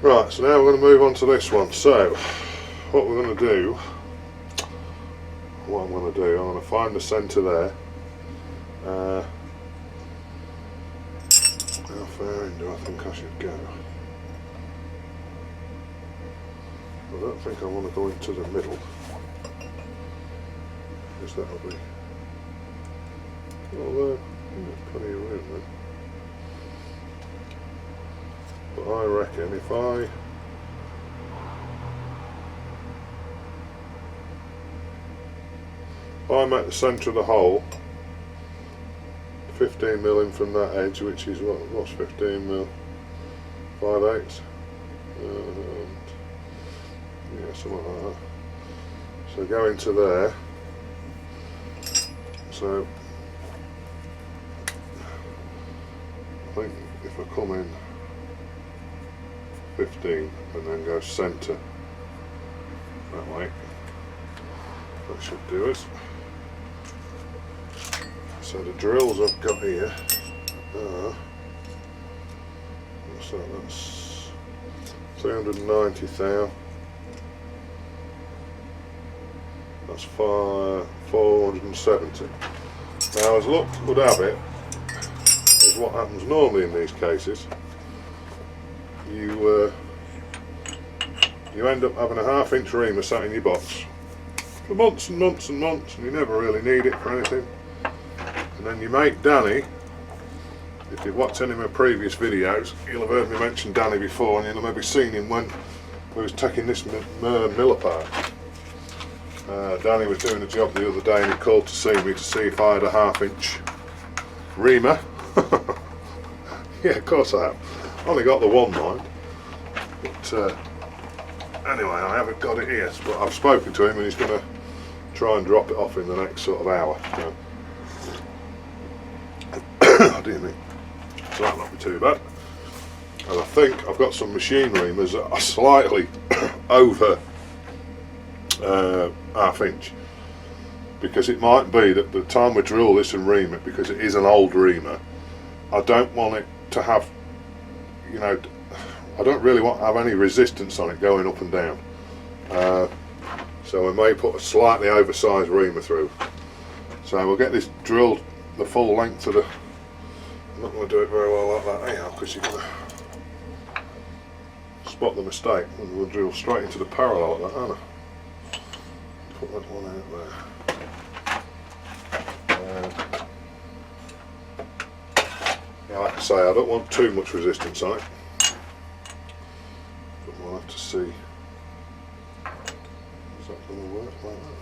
Right, so now we're going to move on to this one. So, what we're going to do, I'm going to find the centre there. How far in do I think I should go? I don't think I want to go into the middle, because that'll be, although there's plenty of room there. But I reckon if I make the centre of the hole 15mm in from that edge, which is what's 15mm? 5/8. Yeah, something like that. So go into there. So I think if I come in 15 and then go centre that way, that should do it. So the drills I've got here are, what's that, that's 390 thou, that's 470. Now as luck would have it, as what happens normally in these cases, you end up having a 1/2 inch reamer sat in your box for months and months and months, and you never really need it for anything. And then your mate Danny, if you've watched any of my previous videos, you'll have heard me mention Danny before, and you'll have maybe seen him when we was taking this mill apart. Danny was doing a job the other day and he called to see me to see if I had a 1/2 inch reamer. Yeah, of course I have. Only got the one, mind. But anyway, I haven't got it here, but I've spoken to him and he's going to try and drop it off in the next sort of hour. So. Oh dear me. So that'll not be too bad. And I think I've got some machine reamers that are slightly over 1/2 inch, because it might be that the time we drill this and ream it, because it is an old reamer, I don't want it to have, you know, I don't really want to have any resistance on it going up and down. So I may put a slightly oversized reamer through. So we'll get this drilled the full length of the, I'm not going to do it very well like that anyhow, because you're going to spot the mistake, and we'll drill straight into the parallel like that, aren't I? Put that one out there. Yeah, like I say, I don't want too much resistance on it, but we'll have to see. Is that going to work like that?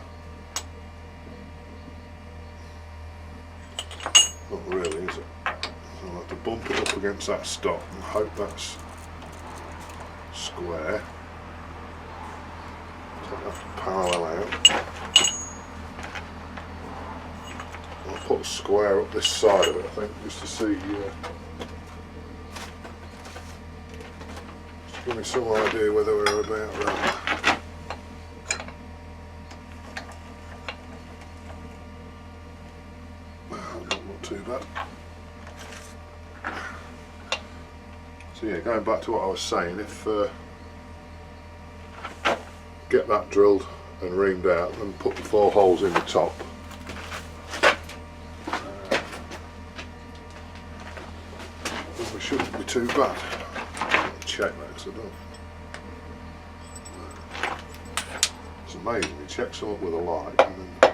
Not really, is it? So I'll have to bump it up against that stop and hope that's square. Take that parallel out. I'll put a square up this side of it, I think, just to see, just to give me some idea whether we're about right. Not too bad. So yeah, going back to what I was saying, if get that drilled and reamed out and put the 4 holes in the top, we shouldn't be too bad. I'll check that, because I don't. It's amazing, you check something with a light and then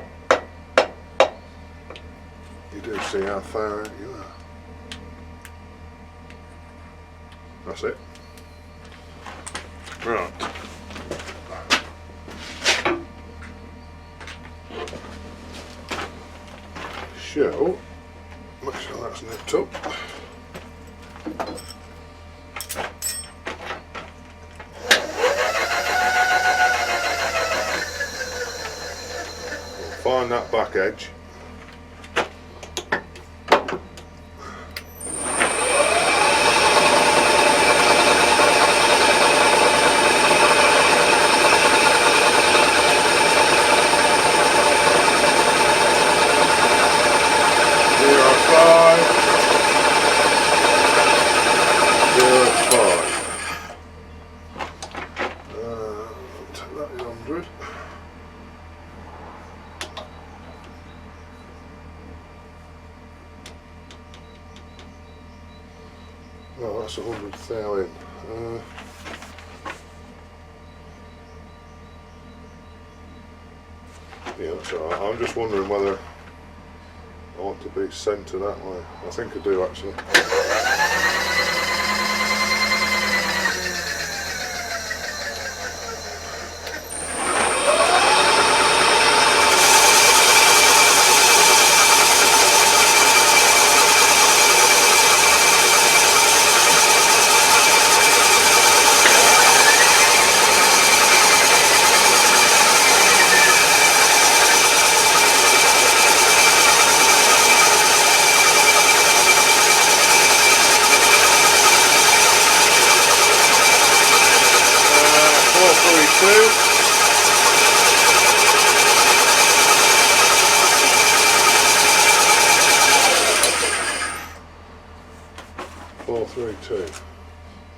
you do see how far out you are. That's it. Right. So, make sure that's nipped up. We'll find that back edge. No, that's 100 thou in. Yeah, that's alright. I'm just wondering whether I want to be centre that way. I think I do actually. 432.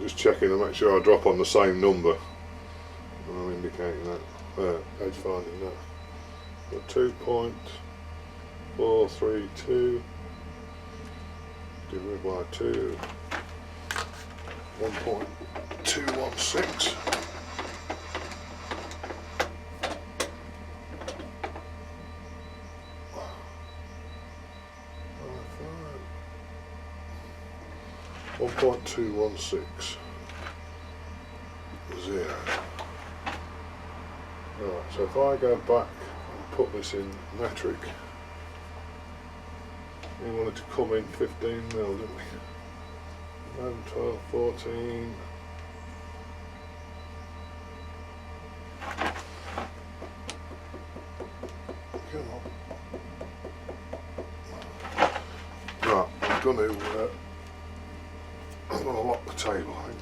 Just checking to make sure I drop on the same number. I'm indicating that. Edge finding that. But 2.432 divided by 2, 1.216. .216 0. Right, so if I go back and put this in metric, we wanted to come in 15 mil, didn't we? 11, 12, 14. Come on. Right, I'm going to lock the table, I think.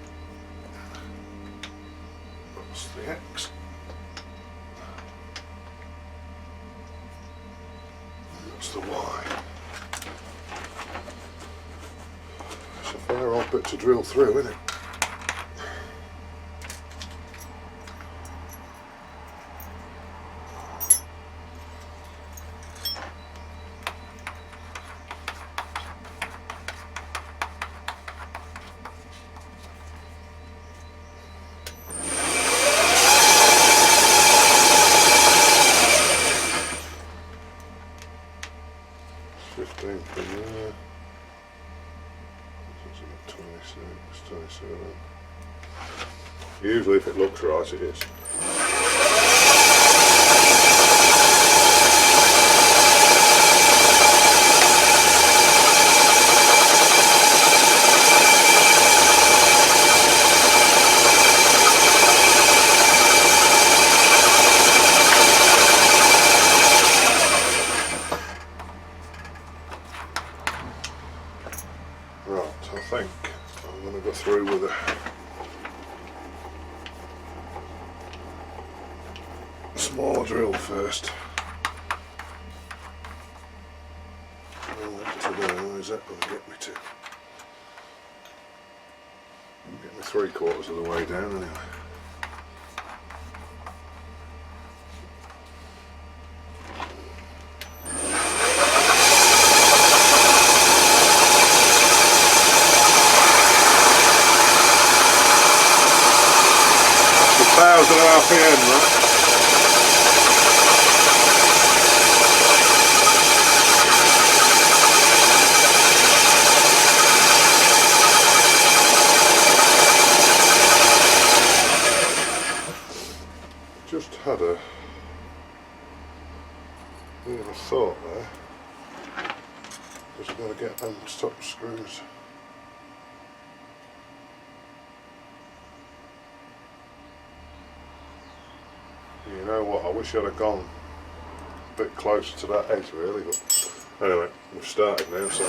That's the X. That's the Y. It's a fair old bit to drill through, isn't it? From there, 26, 27. Usually if it looks right, it is. Right, I think I'm going to go through with a smaller drill first. Where's that going to get me to? Get me 3/4 of the way down anyway. .1000 RPM, right? Just had a bit of a thought there. Just got to get them top screws. You know what, I wish I'd have gone a bit closer to that edge really, but anyway, we've started now, so.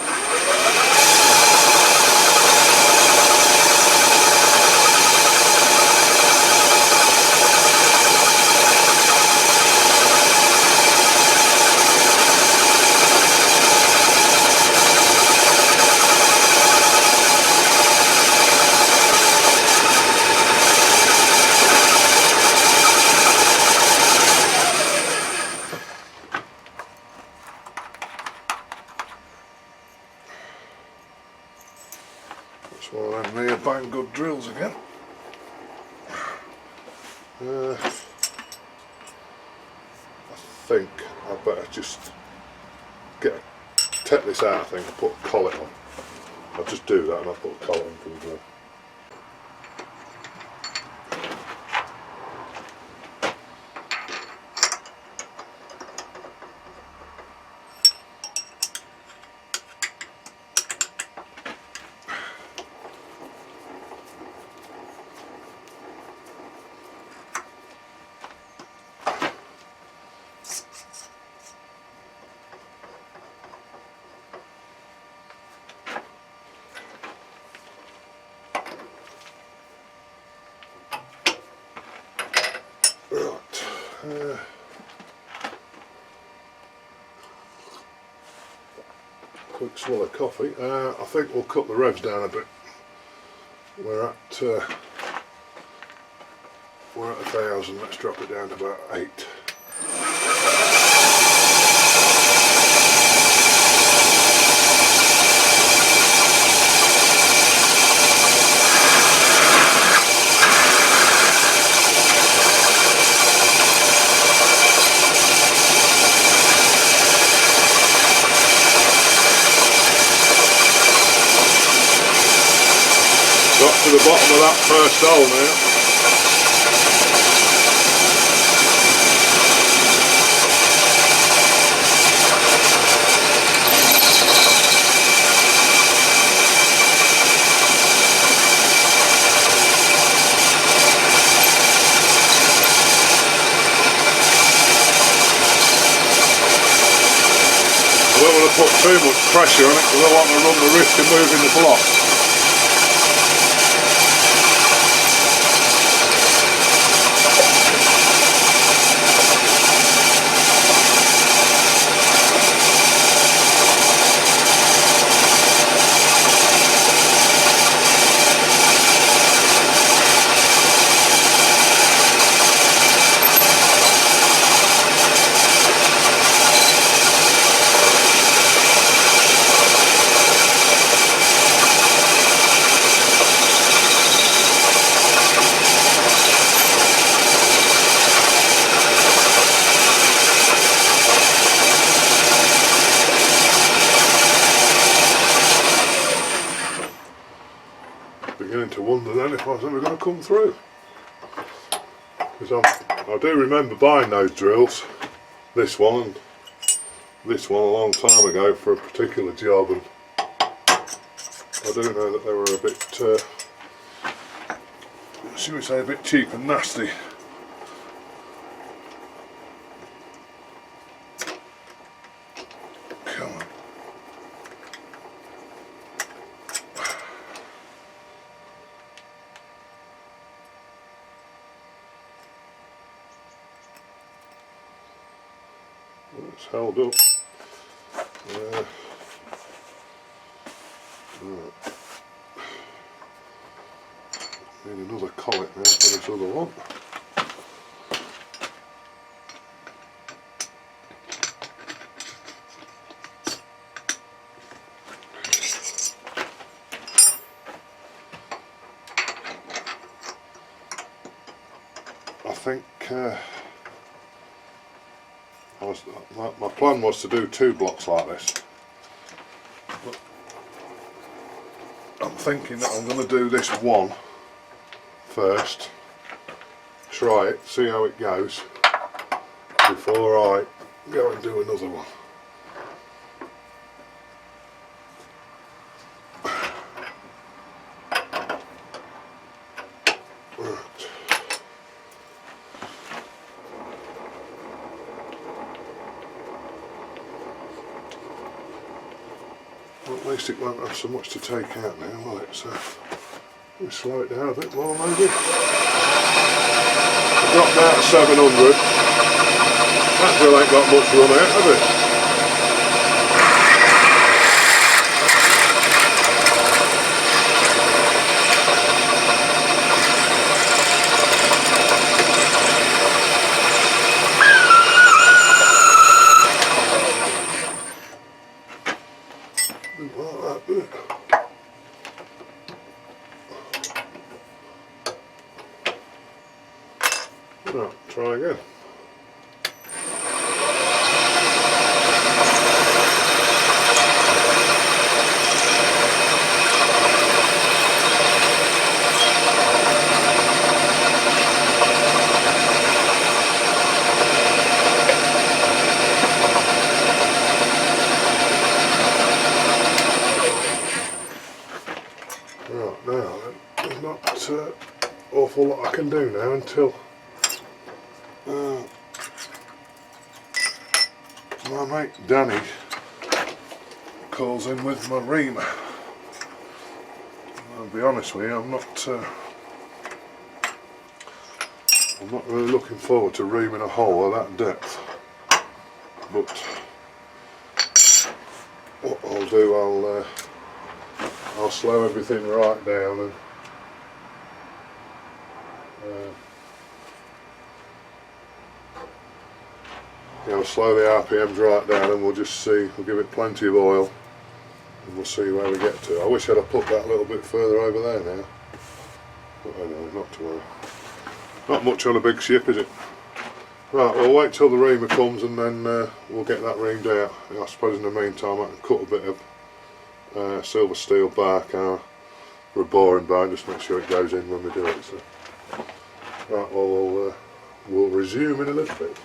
That's one of them near bang good drills again. I think I better just take this out, I think, and put a collet on. I'll just do that and I'll put a collet on for the drill. Quick swallow of coffee. I think we'll cut the revs down a bit. We're at 1,000. Let's drop it down to about 8. Got to the bottom of that first hole now. I don't want to put too much pressure on it because I want to run the risk of moving the block. Beginning to wonder then if I was ever going to come through, because I do remember buying those drills, this one and this one, a long time ago for a particular job, and I do know that they were a bit, should we say, a bit cheap and nasty. Come on. It's held up. Right. Need another collet now for this other one. I think my plan was to do 2 blocks like this, but I'm thinking that I'm going to do this one first, try it, see how it goes before I go and do another one. Well, at least it won't have so much to take out now, will it? So we'll slow it down a bit more maybe. I dropped down to 700. That drill ain't got much run out, has it? Right, try again. Right, now then, there's not awful lot I can do now until my mate Danny calls in with my reamer. I'll be honest with you, I'm not really looking forward to reaming a hole of that depth, but what I'll do, I'll slow everything right down and slow the RPMs right down, and we'll just see, we'll give it plenty of oil and we'll see where we get to. I wish I'd have put that a little bit further over there now, but anyway, not to worry. Not much on a big ship, is it? Right, we'll wait till the reamer comes and then we'll get that reamed out. I suppose in the meantime I can cut a bit of silver steel bark for a boring bar, just make sure it goes in when we do it. So. Right, well we'll resume in a little bit.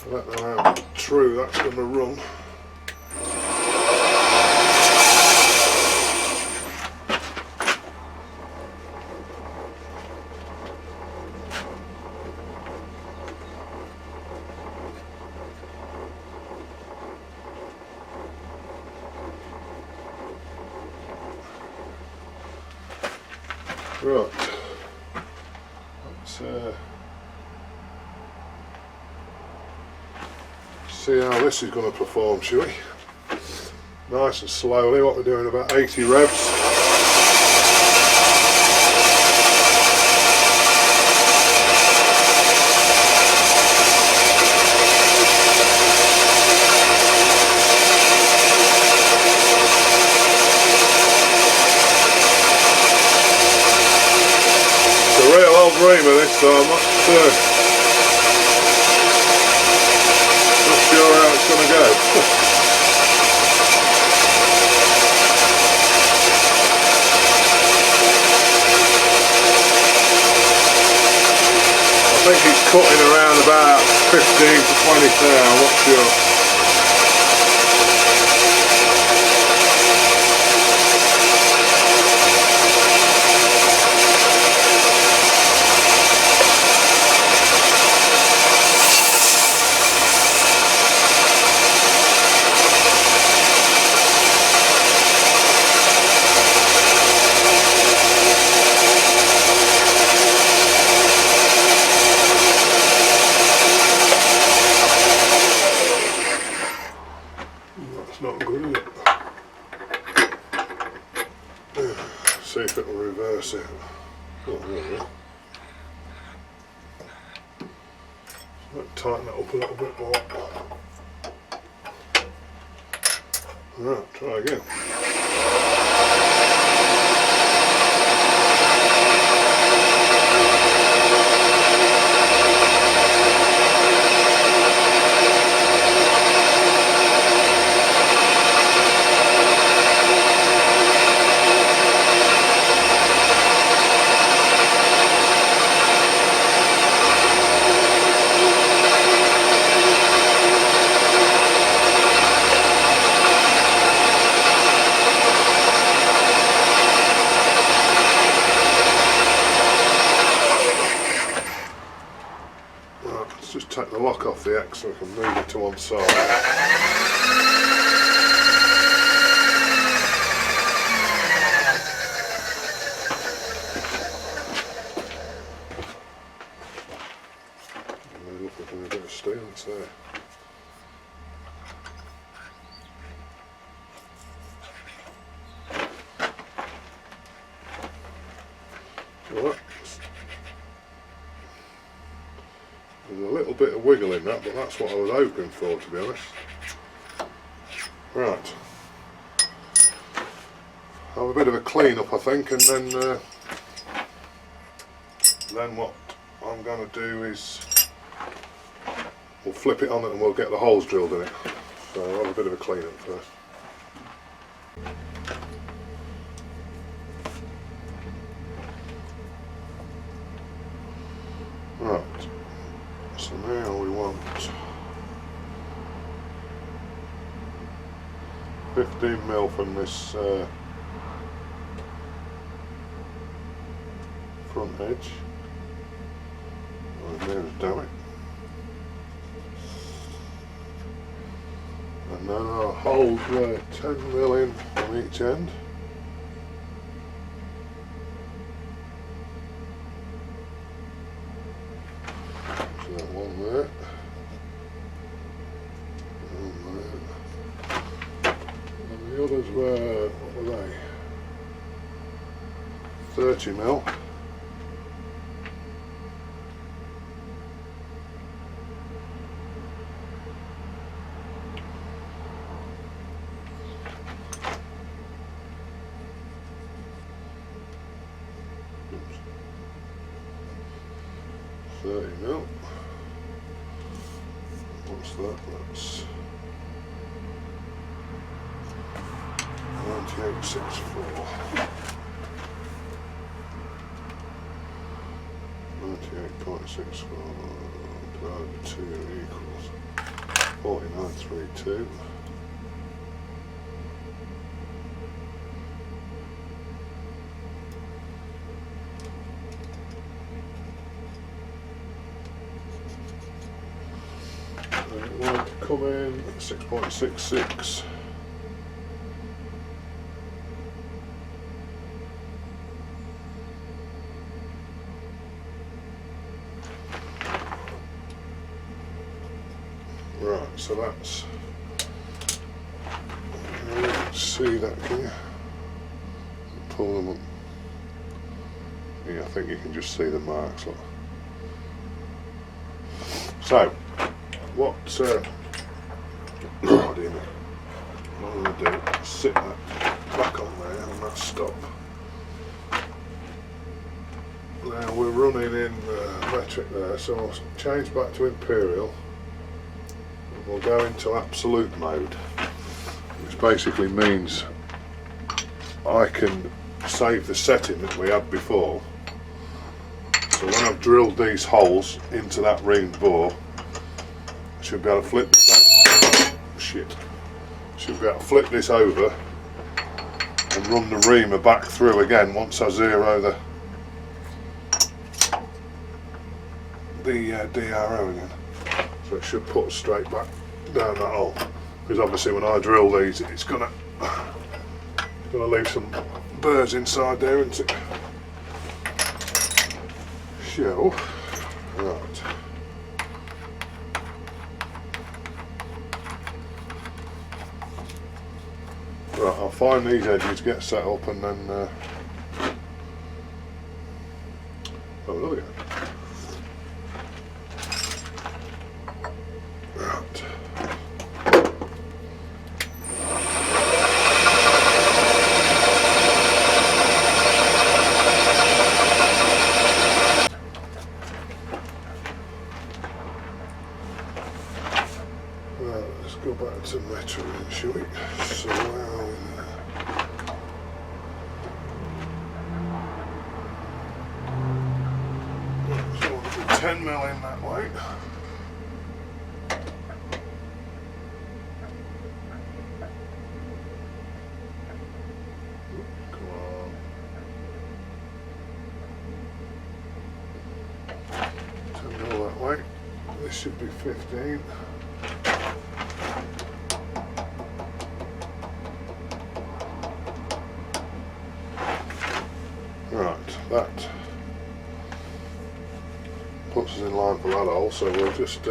I don't know how true that's going to run. Right, let's see how this is going to perform, shall we? Nice and slowly, what we're doing, about 80 revs. It's a real old reamer this, so I'm not sure how it's going to go. I think he's cutting around about 15 to 20 now, I'm not sure. That's not good, is it? See if it'll reverse it. Oh, there we go. Let's tighten that up a little bit more. Right, try again. Let's just take the lock off the X so we can move it to one side. Well, there's a little bit of wiggle in that, but that's what I was hoping for, to be honest. Right, have a bit of a clean up, I think, and then what I'm going to do is we'll flip it on it and we'll get the holes drilled in it. So I'll have a bit of a clean up first. Right, so now we want 15mm from this front edge. Oh, there's damn it. And then our holes were 10mm in on each end. So that one there. One there. And the others were, what were they? 30mm. Oops. 30mm. What's that? That's 98.64. 98.64 divided by 2 equals 49.32. It will come in 6.66. Right, so that's, you can see that, can you? Pull them up. Yeah, I think you can just see the marks. Look. So, what oh dear me, what I'm going to do is sit that back on there and that stop. Now we're running in metric there, so I'll change back to imperial. We'll go into absolute mode, which basically means I can save the setting that we had before. So when I've drilled these holes into that ringed bore, I should be able to flip this should be able to flip this over and run the reamer back through again once I zero the DRO again. So it should put us straight back down that hole, because obviously when I drill these it's gonna leave some burrs inside there, isn't it? So, right. Right, I'll find these edges, get set up, and then have another go. Right. Well, let's go back to measuring, shall we? So where are we there? So we'll do 10mm in that way. Come on. 10mm that way. This should be 15. Right, that puts us in line for that hole, so we'll just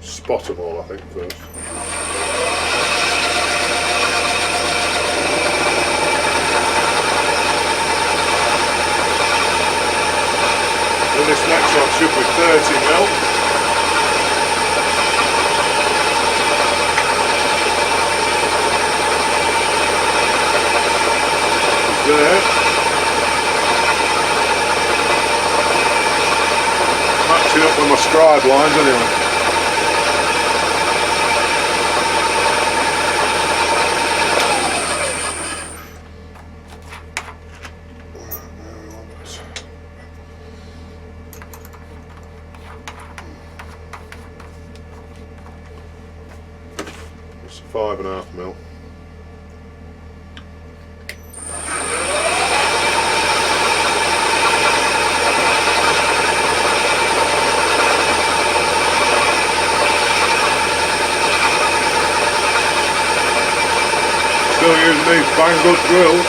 spot them all, I think, first. 30 mil. There. Matching up with my scribe lines anyway. It's 5.5 mil. Still using these bang good drills.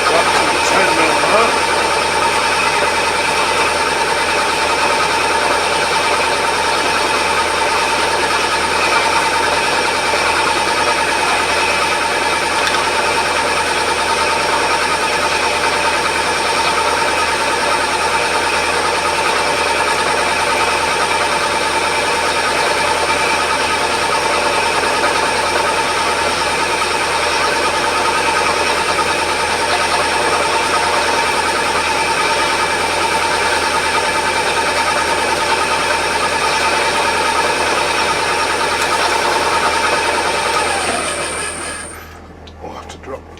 That's 10 mil mark.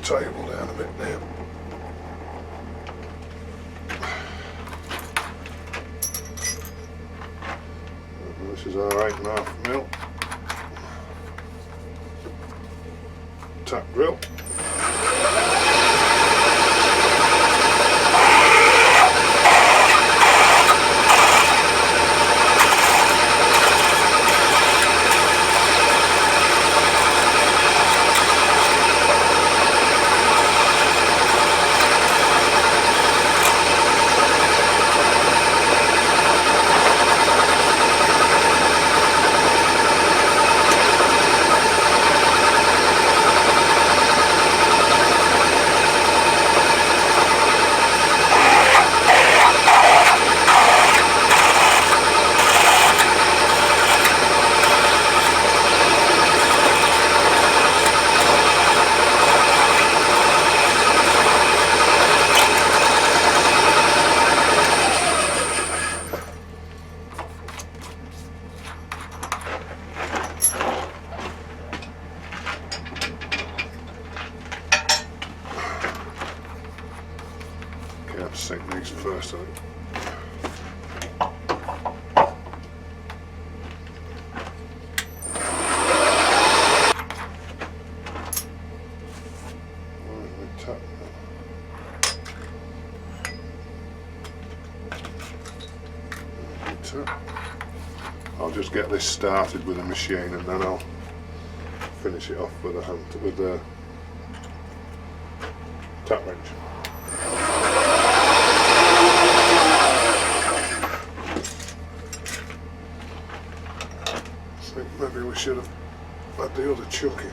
Table down a bit now. And this is our 8.5 mil tack drill. Okay, I'll just sink these first, I think. I'll just get this started with a machine and then I'll finish it off with a hand with the tap wrench. I think maybe we should have had the other chuck in.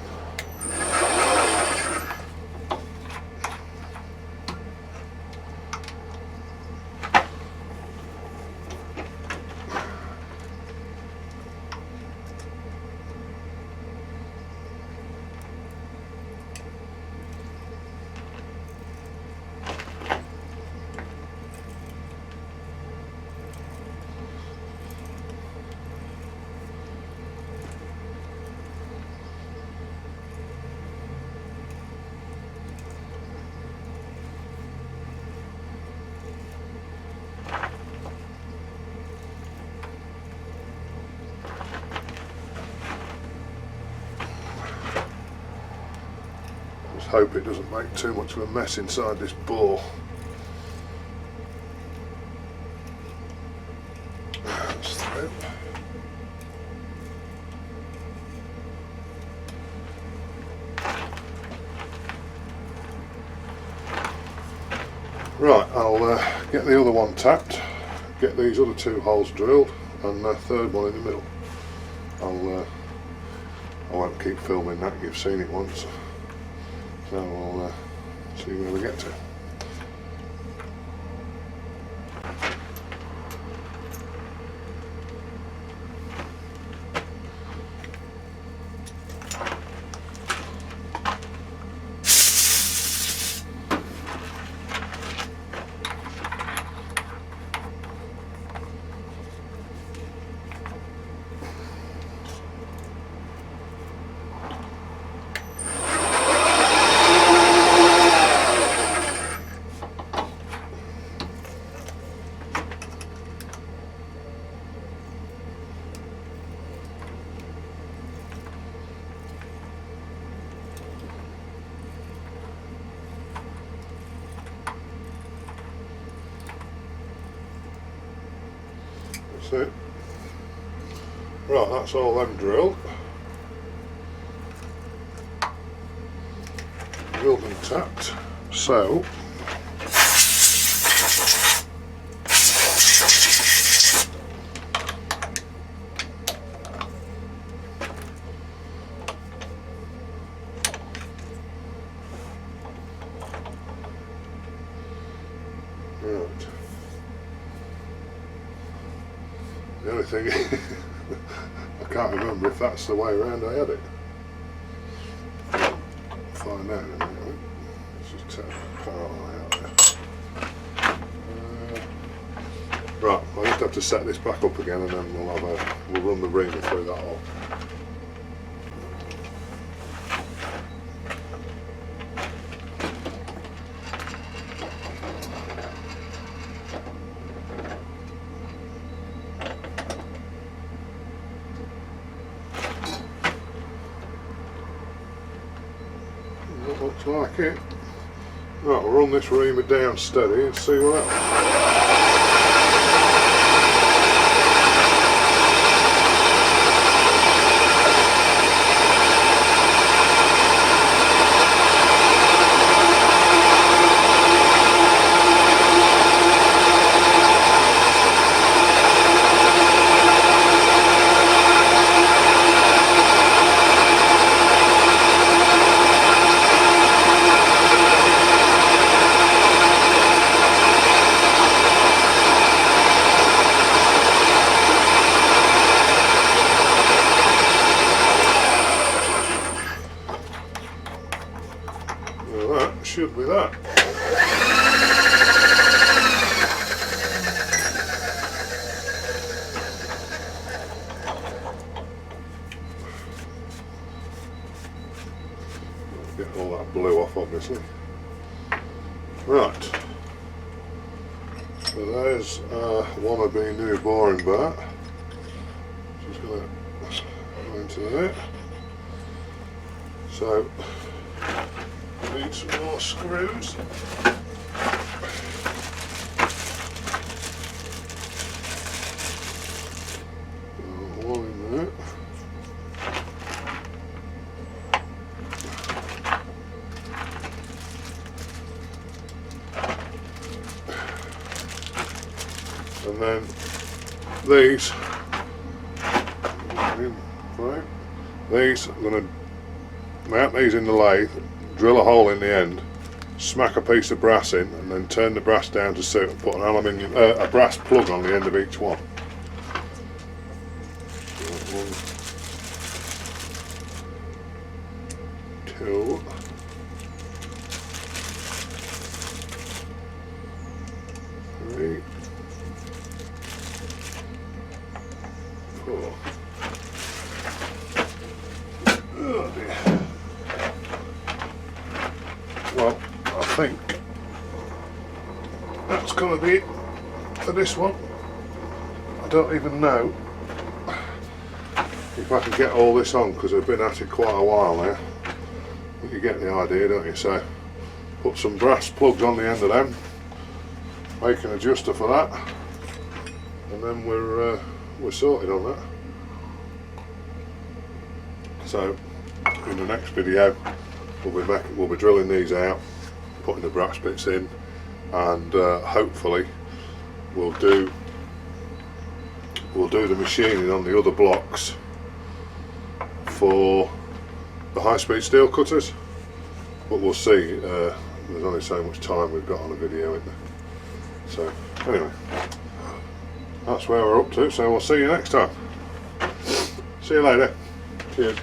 Hope it doesn't make too much of a mess inside this bore. That's through. Right, I'll get the other one tapped, get these other 2 holes drilled, and the third one in the middle. I won't keep filming that, you've seen it once, so I'll see where we get to. That's it. Right, that's all them drilled. Drilled and tapped. So right. The only thing I can't remember if that's the way around I had it. Find out in a minute. Let's just take the power line out there. Right, I'll just have to set this back up again, and then we'll run the reamer through that hole. That looks like it. Right, we'll run this reamer down steady and see what happens. Well, that should be that. Get all that blue off, obviously. Right. So there's wannabe new boring bar. Just going to go into there. So need some more screws. One in there. And then these, right? These, I'm going to mount these in the lathe, drill a hole in the end, smack a piece of brass in, and then turn the brass down to suit and put an aluminium, a brass plug on the end of each one. One, two, three, four. Oh dear. Well, I think that's going to be it for this one. I don't even know if I can get all this on, because I've been at it quite a while now. But you get the idea, don't you? So put some brass plugs on the end of them, make an adjuster for that, and then we're sorted on that. So in the next video we'll be drilling these out, putting the brass bits in, and hopefully we'll do the machining on the other blocks for the high-speed steel cutters, but we'll see. There's only so much time we've got on a video, isn't there? So anyway, that's where we're up to, so we'll see you next time. See you later. Cheers.